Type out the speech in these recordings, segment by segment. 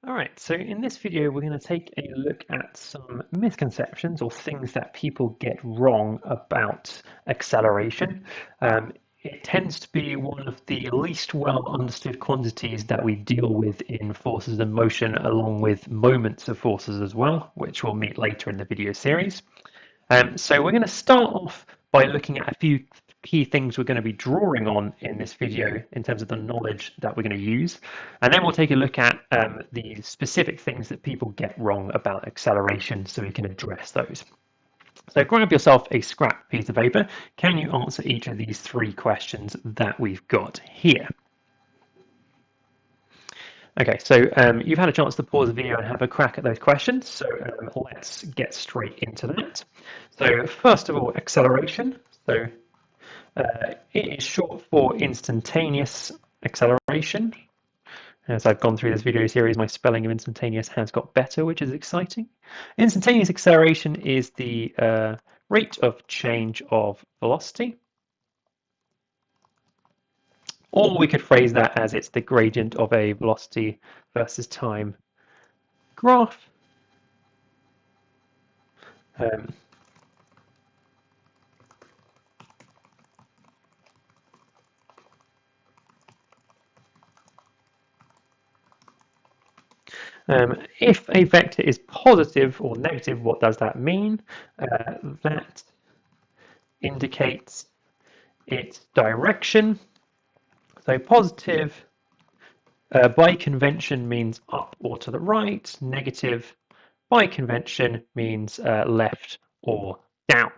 All right, so in this video, we're going to take a look at some misconceptions or things that people get wrong about acceleration. It tends to be one of the least well understood quantities that we deal with in forces in motion, along with moments of forces as well, which we'll meet later in the video series. So we're going to start off by looking at a few key things we're going to be drawing on in this video in terms of the knowledge that we're going to use. And then we'll take a look at the specific things that people get wrong about acceleration so we can address those. So grab yourself a scrap piece of paper. Can you answer each of these three questions that we've got here? Okay, so you've had a chance to pause the video and have a crack at those questions, so let's get straight into that. So first of all, acceleration. So it is short for instantaneous acceleration. As I've gone through this video series, my spelling of instantaneous has got better, which is exciting. Instantaneous acceleration is the rate of change of velocity. Or we could phrase that as it's the gradient of a velocity versus time graph. If a vector is positive or negative, what does that mean? That indicates its direction. So positive by convention means up or to the right. Negative by convention means left or down.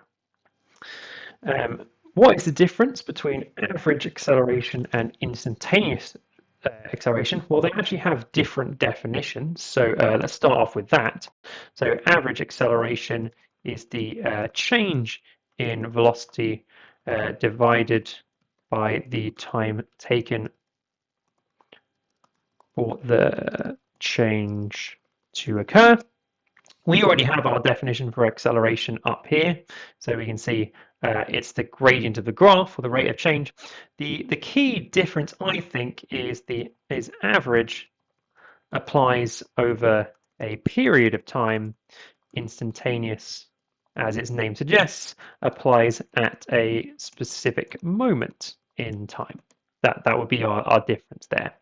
What is the difference between average acceleration and instantaneous acceleration? Well, they actually have different definitions. So let's start off with that. So average acceleration is the change in velocity divided by the time taken for the change to occur. We already have our definition for acceleration up here, so we can see it's the gradient of the graph or the rate of change. The key difference, I think, is average applies over a period of time. Instantaneous, as its name suggests, applies at a specific moment in time. That would be our difference there.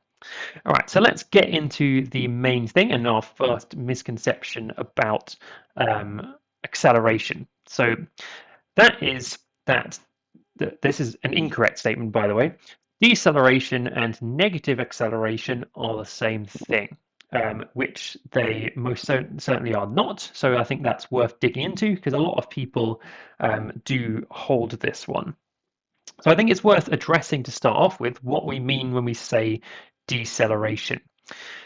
All right, so let's get into the main thing and our first misconception about acceleration. So that is that this is an incorrect statement, by the way. Deceleration and negative acceleration are the same thing, which they most certainly are not. So I think that's worth digging into because a lot of people do hold this one. So I think it's worth addressing to start off with what we mean when we say deceleration.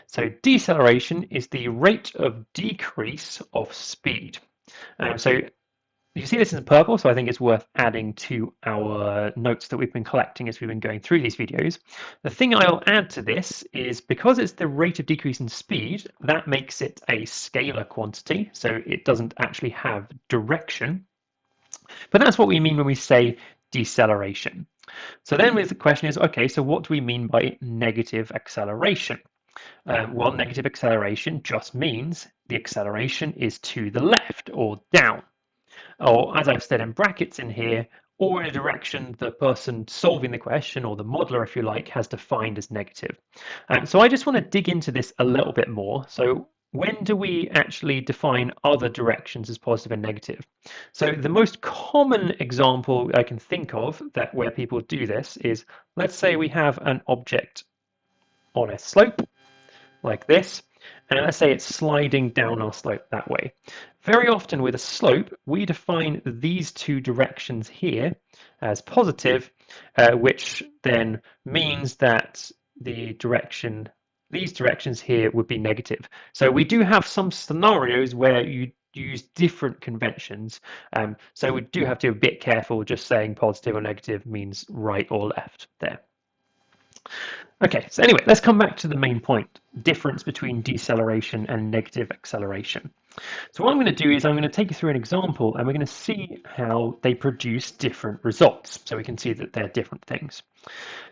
So deceleration is the rate of decrease of speed. So you can see this in purple, so I think it's worth adding to our notes that we've been collecting as we've been going through these videos. The thing I'll add to this is because it's the rate of decrease in speed, that makes it a scalar quantity, so it doesn't actually have direction. But that's what we mean when we say deceleration. So then the question is, okay, so what do we mean by negative acceleration? Well, negative acceleration just means the acceleration is to the left or down. Or as I've said in brackets in here, or in a direction the person solving the question, or the modeler, if you like, has defined as negative. So I just want to dig into this a little bit more. So when do we actually define other directions as positive and negative? So the most common example I can think of that where people do this is, let's say we have an object on a slope like this, and let's say it's sliding down our slope that way. Very often with a slope, we define these two directions here as positive, which then means that these directions here would be negative. So we do have some scenarios where you use different conventions. So we do have to be a bit careful just saying positive or negative means right or left there. Okay, so anyway, let's come back to the main point, difference between deceleration and negative acceleration. So what I'm going to do is I'm going to take you through an example and we're going to see how they produce different results. So we can see that they're different things.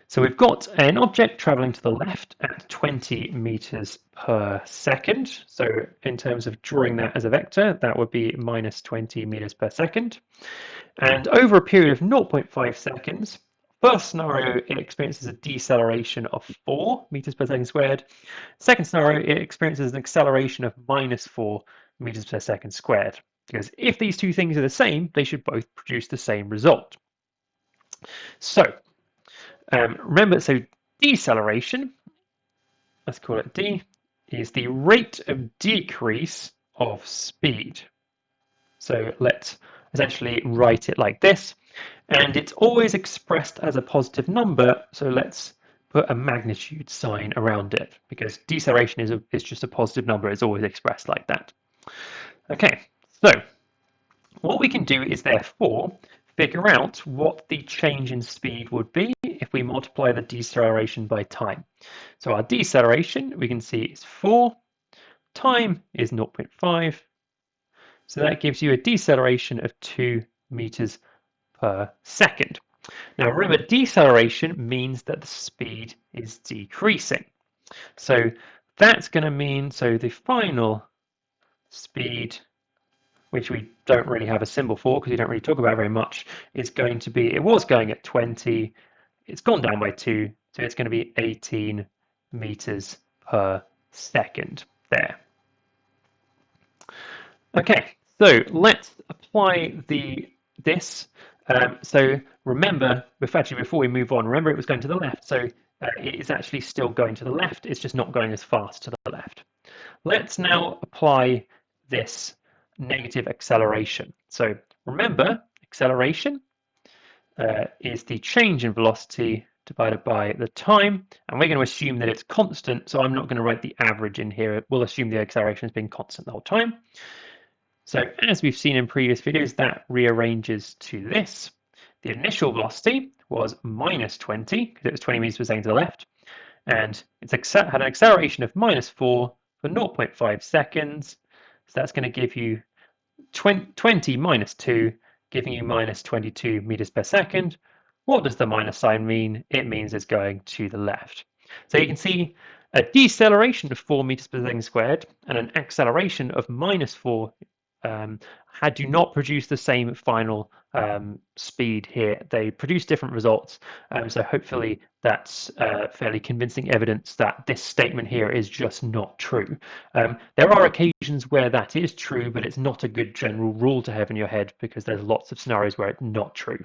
So we've got an object traveling to the left at 20 meters per second. So in terms of drawing that as a vector, that would be minus 20 meters per second. And over a period of 0.5 seconds, first scenario, it experiences a deceleration of 4 meters per second squared. Second scenario, it experiences an acceleration of minus 4 meters per second squared. Because if these two things are the same, they should both produce the same result. So remember, so deceleration, let's call it D, is the rate of decrease of speed. So let's essentially write it like this. And it's always expressed as a positive number. So let's put a magnitude sign around it because deceleration is just a positive number. It's always expressed like that. Okay, so what we can do is therefore figure out what the change in speed would be if we multiply the deceleration by time. So our deceleration, we can see is 4, time is 0.5, so that gives you a deceleration of 2 meters per second. Now remember, deceleration means that the speed is decreasing. So that's going to mean, so the final speed, which we don't really have a symbol for because we don't really talk about very much, is going to be, it was going at 20, it's gone down by 2, so it's going to be 18 meters per second there. Okay, so let's apply this. So remember, before we move on, remember it was going to the left, so it is actually still going to the left, it's just not going as fast to the left. Let's now apply this negative acceleration. So remember, acceleration is the change in velocity divided by the time, and we're going to assume that it's constant, so I'm not going to write the average in here. We'll assume the acceleration has been constant the whole time. So as we've seen in previous videos, that rearranges to this. The initial velocity was minus 20, because it was 20 meters per second to the left, and it's had an acceleration of minus 4 for 0.5 seconds. So that's going to give you 20 minus 2, giving you minus 22 meters per second. What does the minus sign mean? It means it's going to the left. So you can see a deceleration of 4 meters per second squared and an acceleration of minus 4 do not produce the same final speed here. They produce different results. So hopefully that's fairly convincing evidence that this statement here is just not true. There are occasions where that is true, but it's not a good general rule to have in your head because there's lots of scenarios where it's not true.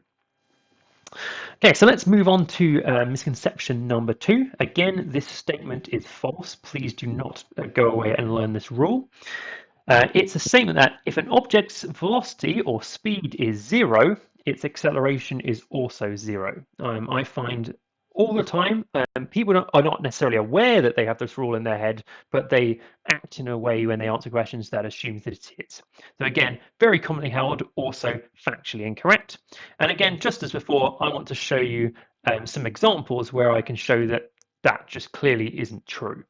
Okay, so let's move on to misconception number 2. Again, this statement is false. Please do not go away and learn this rule. It's a statement that if an object's velocity or speed is 0, its acceleration is also 0. I find all the time people are not necessarily aware that they have this rule in their head, but they act in a way when they answer questions that assumes that it is. So again, very commonly held, also factually incorrect. And again, just as before, I want to show you some examples where I can show that that just clearly isn't true.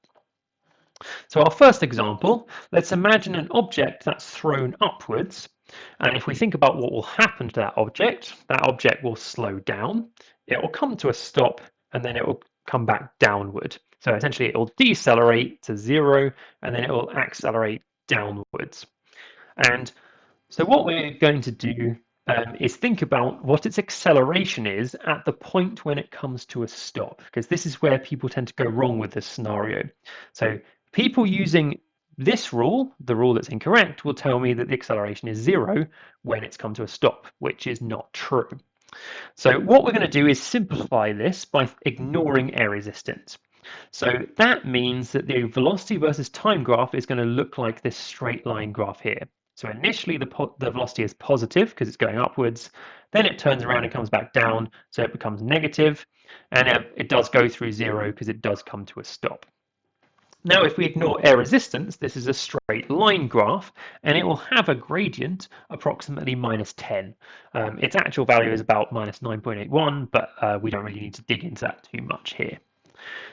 So our first example, let's imagine an object that's thrown upwards. And if we think about what will happen to that object will slow down, it will come to a stop, and then it will come back downward. So essentially it will decelerate to 0, and then it will accelerate downwards. And so what we're going to do is think about what its acceleration is at the point when it comes to a stop, because this is where people tend to go wrong with this scenario. So people using this rule, the rule that's incorrect, will tell me that the acceleration is 0 when it's come to a stop, which is not true. So what we're going to do is simplify this by ignoring air resistance. So that means that the velocity versus time graph is going to look like this straight line graph here. So initially the velocity is positive because it's going upwards, then it turns around and comes back down, so it becomes negative, and it does go through 0 because it does come to a stop. Now, if we ignore air resistance, this is a straight line graph, and it will have a gradient approximately minus 10. Its actual value is about minus 9.81, but we don't really need to dig into that too much here.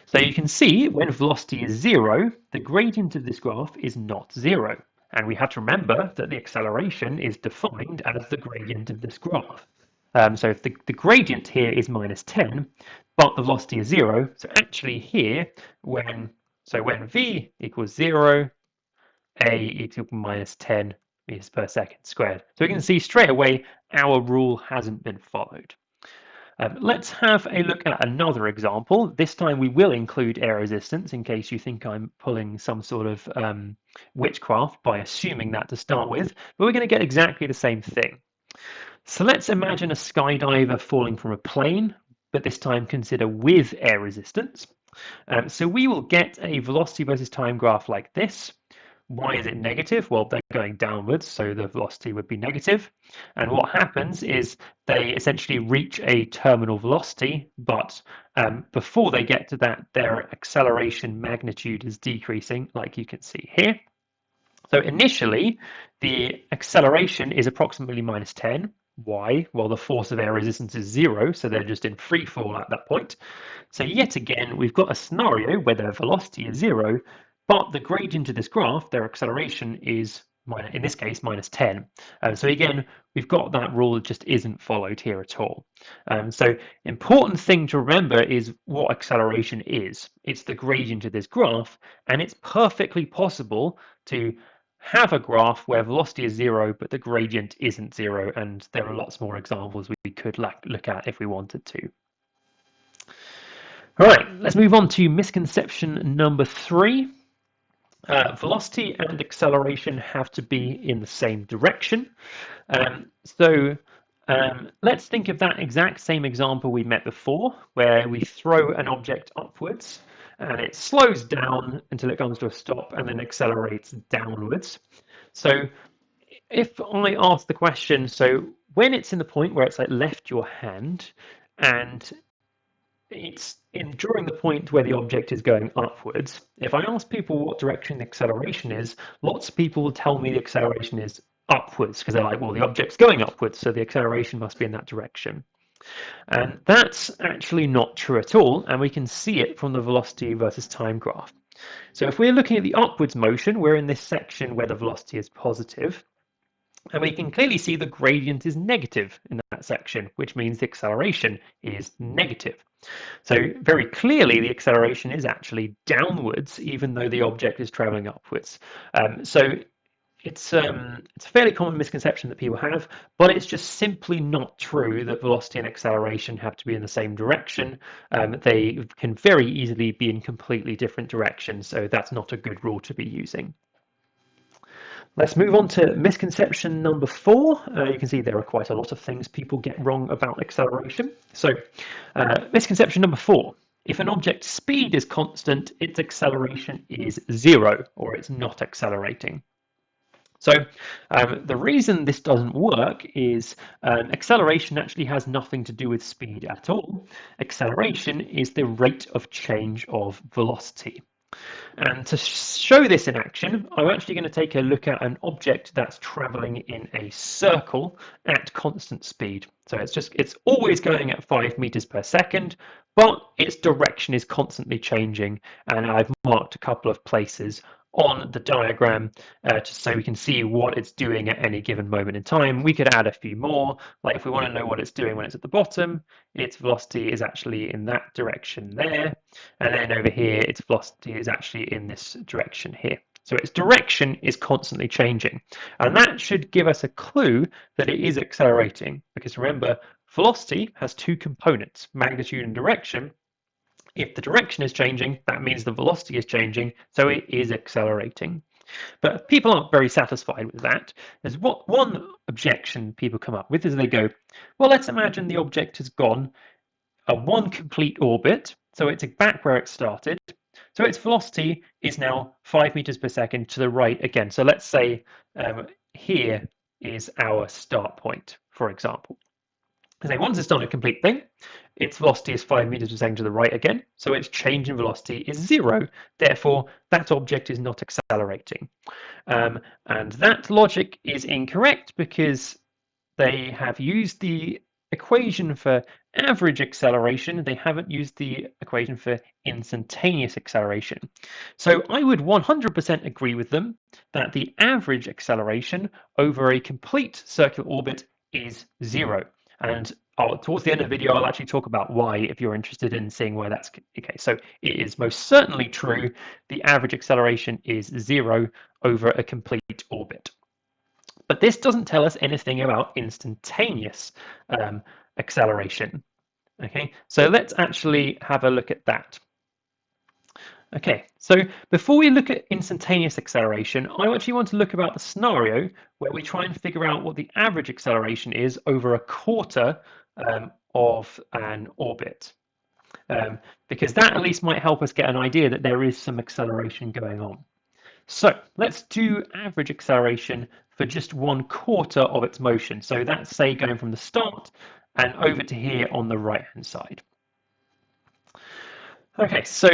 So you can see when velocity is 0, the gradient of this graph is not 0. And we have to remember that the acceleration is defined as the gradient of this graph. So if the gradient here is minus 10, but the velocity is 0, so actually here, when v equals 0, a equals minus 10 meters per second squared. So we can see straight away our rule hasn't been followed. Let's have a look at another example. This time we will include air resistance in case you think I'm pulling some sort of witchcraft by assuming that to start with, but we're going to get exactly the same thing. So let's imagine a skydiver falling from a plane, but this time consider with air resistance. So we will get a velocity versus time graph like this. Why is it negative? Well, they're going downwards, so the velocity would be negative. And what happens is they essentially reach a terminal velocity, but before they get to that, their acceleration magnitude is decreasing, like you can see here. So initially, the acceleration is approximately minus 10. Why? Well, the force of air resistance is 0, so they're just in free fall at that point. So yet again, we've got a scenario where their velocity is 0, but the gradient of this graph, their acceleration is, in this case, minus 10. So again, we've got that rule that just isn't followed here at all. So important thing to remember is what acceleration is. It's the gradient of this graph, and it's perfectly possible to have a graph where velocity is 0, but the gradient isn't 0, and there are lots more examples we could look at if we wanted to. All right, let's move on to misconception number 3. Velocity and acceleration have to be in the same direction. Let's think of that exact same example we met before, where we throw an object upwards and it slows down until it comes to a stop and then accelerates downwards. So if I ask the question, so when it's in the point where it's like left your hand and it's during the point where the object is going upwards, if I ask people what direction the acceleration is, lots of people will tell me the acceleration is upwards because they're like, well, the object's going upwards, so the acceleration must be in that direction. And that's actually not true at all, and we can see it from the velocity versus time graph. So if we're looking at the upwards motion, we're in this section where the velocity is positive, and we can clearly see the gradient is negative in that section, which means the acceleration is negative. So very clearly the acceleration is actually downwards, even though the object is traveling upwards. So it's a fairly common misconception that people have, but it's just simply not true that velocity and acceleration have to be in the same direction. They can very easily be in completely different directions, so that's not a good rule to be using. Let's move on to misconception number 4. You can see there are quite a lot of things people get wrong about acceleration. So misconception number 4. If an object's speed is constant, its acceleration is 0, or it's not accelerating. So the reason this doesn't work is acceleration actually has nothing to do with speed at all. Acceleration is the rate of change of velocity. And to show this in action, I'm actually going to take a look at an object that's traveling in a circle at constant speed. So it's always going at 5 meters per second, but its direction is constantly changing. And I've marked a couple of places on the diagram just so we can see what it's doing at any given moment in time. We could add a few more, like if we want to know what it's doing when it's at the bottom, its velocity is actually in that direction there, and then over here its velocity is actually in this direction here. So its direction is constantly changing, and that should give us a clue that it is accelerating, because remember, velocity has 2 components, magnitude and direction. If the direction is changing, that means the velocity is changing, so it is accelerating. But people aren't very satisfied with that. There's one objection people come up with is they go, well, let's imagine the object has gone one complete orbit, so it's back where it started. So its velocity is now 5 meters per second to the right again. So let's say here is our start point, for example. So once it's done a complete thing, its velocity is 5 meters per second to the right again, so its change in velocity is 0. Therefore, that object is not accelerating. And that logic is incorrect because they have used the equation for average acceleration. They haven't used the equation for instantaneous acceleration. So I would 100% agree with them that the average acceleration over a complete circular orbit is 0. And towards the end of the video, I'll actually talk about why, if you're interested in seeing why that's okay. So it is most certainly true. The average acceleration is 0 over a complete orbit. But this doesn't tell us anything about instantaneous acceleration. Okay, so let's actually have a look at that. Okay, so before we look at instantaneous acceleration, I actually want to look about the scenario where we try and figure out what the average acceleration is over a quarter of an orbit. Because that at least might help us get an idea that there is some acceleration going on. So let's do average acceleration for just 1/4 of its motion. So that's, say, going from the start and over to here on the right-hand side. Okay, so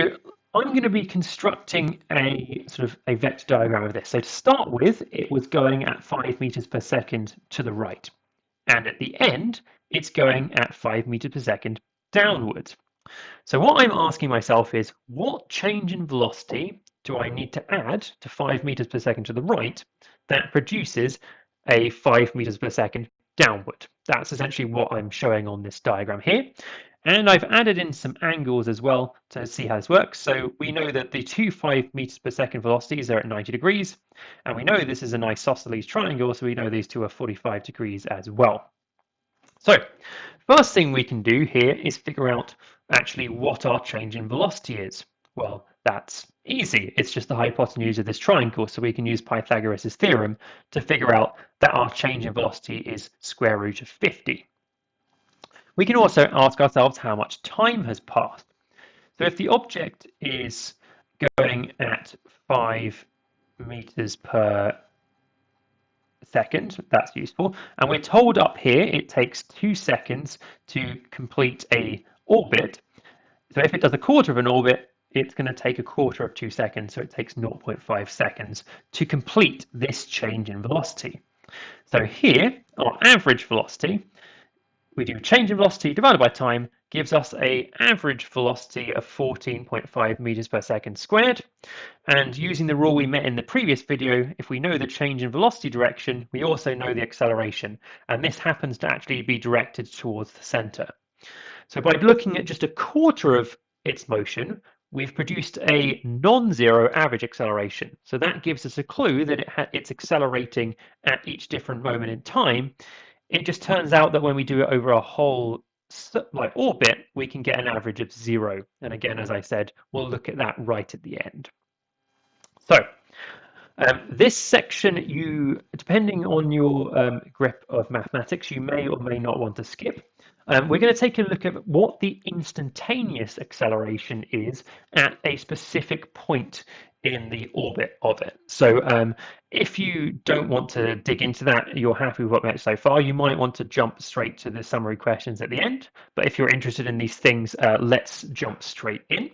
I'm going to be constructing a sort of a vector diagram of this. So to start with, it was going at 5 meters per second to the right. And at the end, it's going at 5 meters per second downwards. So what I'm asking myself is, what change in velocity do I need to add to 5 meters per second to the right that produces a 5 meters per second downward? That's essentially what I'm showing on this diagram here. And I've added in some angles as well to see how this works. So we know that the two 5 meters per second velocities are at 90 degrees. And we know this is an isosceles triangle, so we know these two are 45 degrees as well. So first thing we can do here is figure out actually what our change in velocity is. Well, that's easy. It's just the hypotenuse of this triangle, so we can use Pythagoras' theorem to figure out that our change in velocity is square root of 50. We can also ask ourselves how much time has passed. So if the object is going at 5 meters per second, that's useful. And we're told up here it takes 2 seconds to complete a orbit. So if it does a quarter of an orbit, it's going to take a quarter of 2 seconds. So it takes 0.5 seconds to complete this change in velocity. So here, our average velocity, we do change in velocity divided by time, gives us an average velocity of 14.5 meters per second squared. And using the rule we met in the previous video, if we know the change in velocity direction, we also know the acceleration. And this happens to actually be directed towards the center. So by looking at just a quarter of its motion, we've produced a non-zero average acceleration. So that gives us a clue that it's accelerating at each different moment in time. It just turns out that when we do it over a whole orbit, we can get an average of 0. And again, as I said, we'll look at that right at the end. So this section, depending on your grip of mathematics, you may or may not want to skip. We're going to take a look at what the instantaneous acceleration is at a specific point in the orbit of it. So if you don't want to dig into that, you're happy with what we have so far, you might want to jump straight to the summary questions at the end. But if you're interested in these things, let's jump straight in.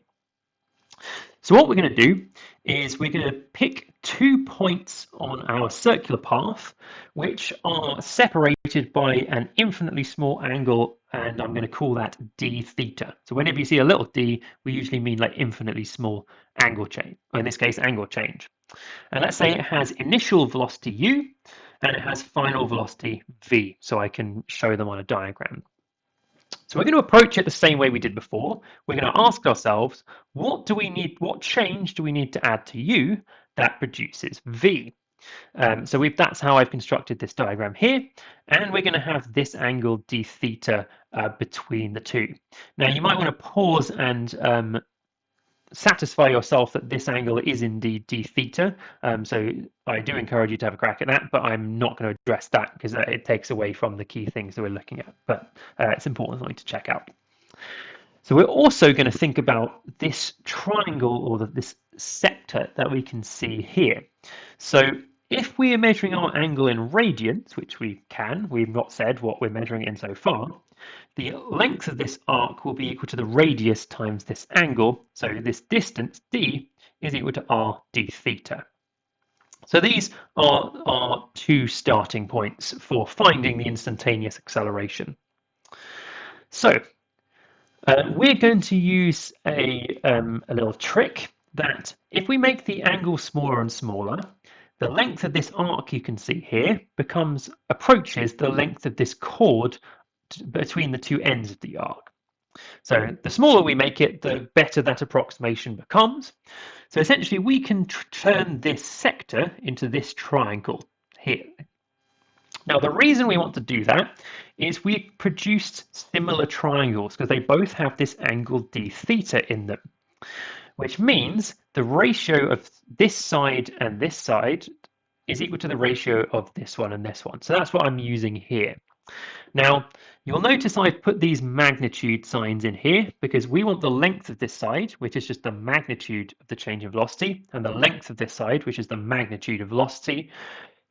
So what we're going to do is we're going to pick 2 points on our circular path, which are separated by an infinitely small angle, and I'm going to call that d theta. So whenever you see a little d, we usually mean like infinitely small angle change, or in this case, angle change. And let's say it has initial velocity u, and it has final velocity v, so I can show them on a diagram. So we're going to approach it the same way we did before. We're going to ask ourselves, what change do we need to add to u that produces v? That's how I've constructed this diagram here. And we're going to have this angle d theta between the two. Now you might want to pause and satisfy yourself that this angle is indeed d theta. So I do encourage you to have a crack at that, but I'm not going to address that because it takes away from the key things that we're looking at. But it's important something to check out. So we're also going to think about this triangle or this sector that we can see here. So if we are measuring our angle in radians, which we can, we've not said what we're measuring in so far, the length of this arc will be equal to the radius times this angle. So this distance, d, is equal to r d theta. So these are our 2 starting points for finding the instantaneous acceleration. So we're going to use a little trick that if we make the angle smaller and smaller, the length of this arc you can see here approaches the length of this chord between the two ends of the arc. So the smaller we make it, the better that approximation becomes. So essentially, we can turn this sector into this triangle here. Now, the reason we want to do that is we produced similar triangles because they both have this angle d theta in them, which means the ratio of this side and this side is equal to the ratio of this one and this one. So that's what I'm using here. Now, you'll notice I've put these magnitude signs in here because we want the length of this side, which is just the magnitude of the change in velocity, and the length of this side, which is the magnitude of velocity.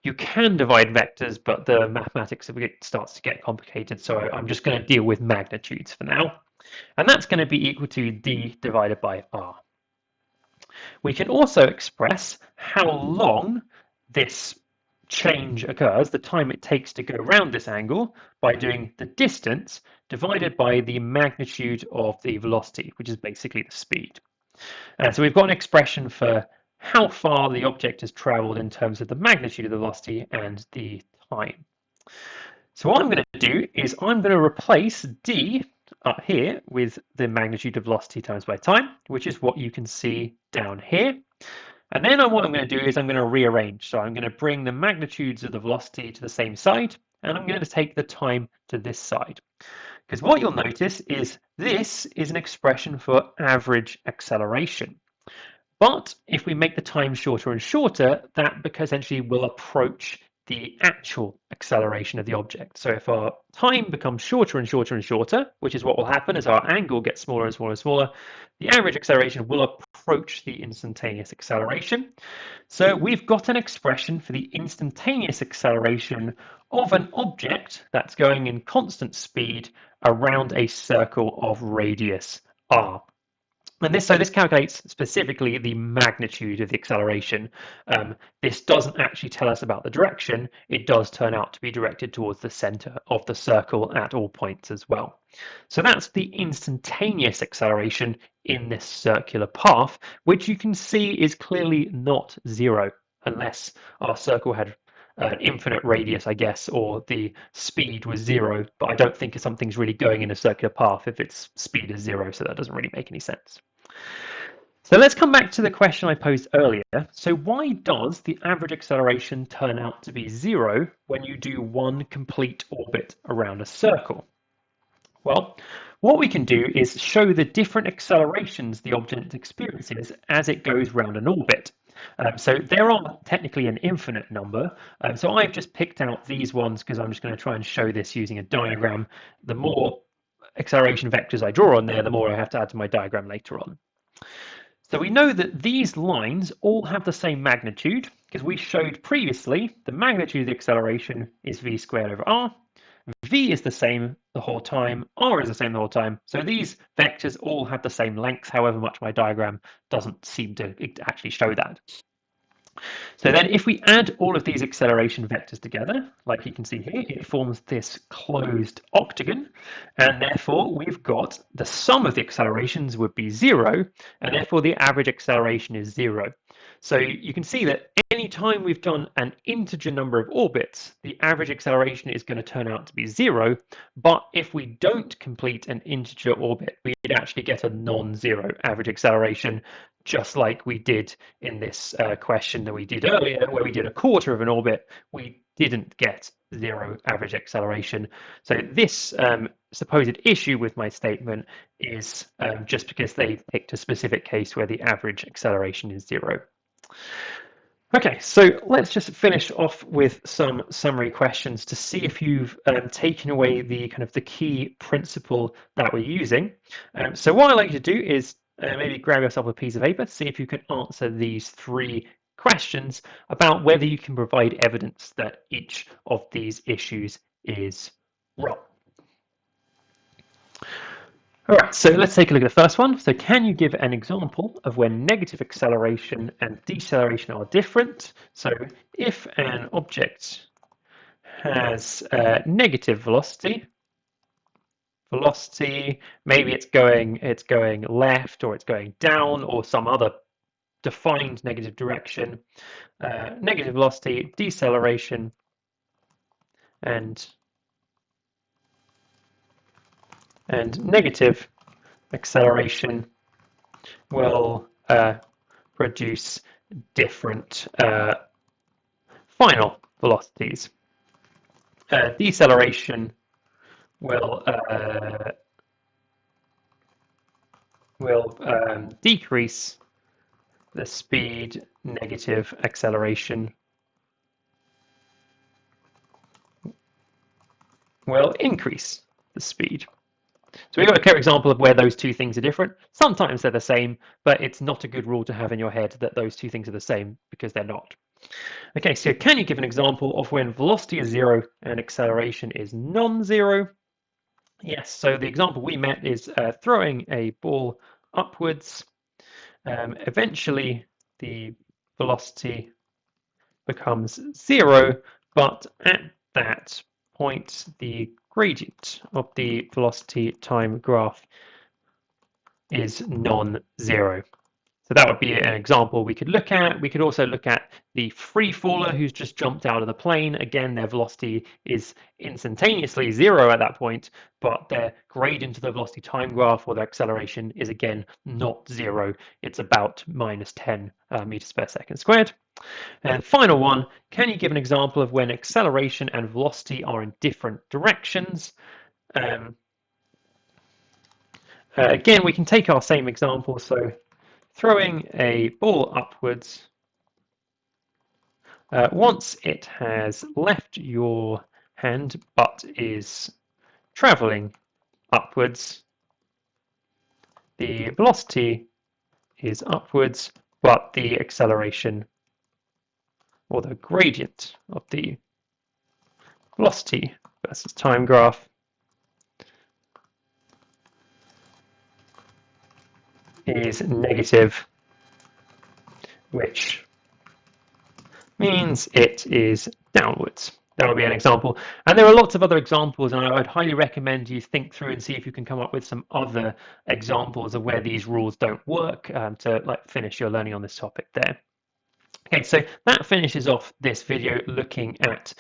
You can divide vectors, but the mathematics of it starts to get complicated, so I'm just going to deal with magnitudes for now. And that's going to be equal to d divided by r. We can also express how long this change occurs, the time it takes to go around this angle, by doing the distance divided by the magnitude of the velocity, which is basically the speed. So we've got an expression for how far the object has traveled in terms of the magnitude of the velocity and the time. So what I'm going to do is I'm going to replace d up here with the magnitude of velocity times by time, which is what you can see down here. And then what I'm going to do is I'm going to rearrange. So I'm going to bring the magnitudes of the velocity to the same side, and I'm going to take the time to this side. Because what you'll notice is this is an expression for average acceleration. But if we make the time shorter and shorter, that essentially will approach the actual acceleration of the object. So if our time becomes shorter and shorter and shorter, which is what will happen as our angle gets smaller and smaller and smaller, the average acceleration will approach the instantaneous acceleration. So we've got an expression for the instantaneous acceleration of an object that's going in constant speed around a circle of radius r. And this calculates specifically the magnitude of the acceleration. This doesn't actually tell us about the direction. It does turn out to be directed towards the center of the circle at all points as well. So that's the instantaneous acceleration in this circular path, which you can see is clearly not zero, unless our circle had an infinite radius, I guess, or the speed was zero. But I don't think something's really going in a circular path if its speed is zero, so that doesn't really make any sense. So let's come back to the question I posed earlier. So why does the average acceleration turn out to be zero when you do one complete orbit around a circle? Well, what we can do is show the different accelerations the object experiences as it goes round an orbit. So there are technically an infinite number. So I've just picked out these ones because I'm just going to try and show this using a diagram. The more acceleration vectors I draw on there, the more I have to add to my diagram later on. So we know that these lines all have the same magnitude because we showed previously the magnitude of the acceleration is v squared over r. V is the same the whole time, r is the same the whole time. So these vectors all have the same length, however much my diagram doesn't seem to actually show that. So then if we add all of these acceleration vectors together, like you can see here, it forms this closed octagon, and therefore we've got the sum of the accelerations would be zero, and therefore the average acceleration is zero. So you can see that any time we've done an integer number of orbits, the average acceleration is going to turn out to be zero, but if we don't complete an integer orbit, we'd actually get a non-zero average acceleration, just like we did in this question that we did earlier, where we did a quarter of an orbit, we didn't get zero average acceleration. So this supposed issue with my statement is just because they picked a specific case where the average acceleration is zero. Okay, so let's just finish off with some summary questions to see if you've taken away the the key principle that we're using. So what I like you to do is maybe grab yourself a piece of paper, see if you can answer these three questions about whether you can provide evidence that each of these issues is wrong. All right, so let's take a look at the first one. So can you give an example of when negative acceleration and deceleration are different? So if an object has negative velocity, maybe it's going left, or it's going down, or some other defined negative direction, negative velocity, deceleration, and and negative acceleration will produce different final velocities. Deceleration will decrease the speed, negative acceleration will increase the speed. So we've got a clear example of where those two things are different. Sometimes they're the same, but it's not a good rule to have in your head that those two things are the same because they're not. Okay, so can you give an example of when velocity is 0 and acceleration is non-zero? Yes, so the example we met is throwing a ball upwards. Eventually, the velocity becomes 0, but at that point, the gradient of the velocity time graph is non-zero. So that would be an example we could look at. We could also look at the free faller who's just jumped out of the plane. Again, their velocity is instantaneously 0 at that point, but their gradient of the velocity time graph or their acceleration is again not 0. It's about minus 10 meters per second squared. And final one, can you give an example of when acceleration and velocity are in different directions? Again, we can take our same example. So throwing a ball upwards, once it has left your hand but is traveling upwards, the velocity is upwards, but the acceleration or the gradient of the velocity versus time graph is negative, which means it is downwards. That would be an example. And there are lots of other examples, and I would highly recommend you think through and see if you can come up with some other examples of where these rules don't work to finish your learning on this topic there. Okay, so that finishes off this video looking at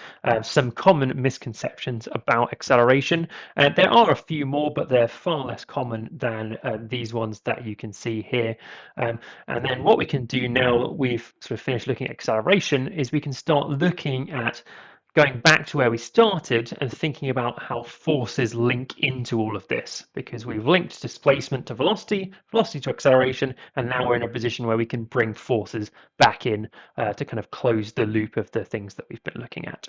some common misconceptions about acceleration. There are a few more, but they're far less common than these ones that you can see here. And then what we can do now we've sort of finished looking at acceleration is we can start looking at going back to where we started and thinking about how forces link into all of this, because we've linked displacement to velocity, velocity to acceleration, and now we're in a position where we can bring forces back in to kind of close the loop of the things that we've been looking at.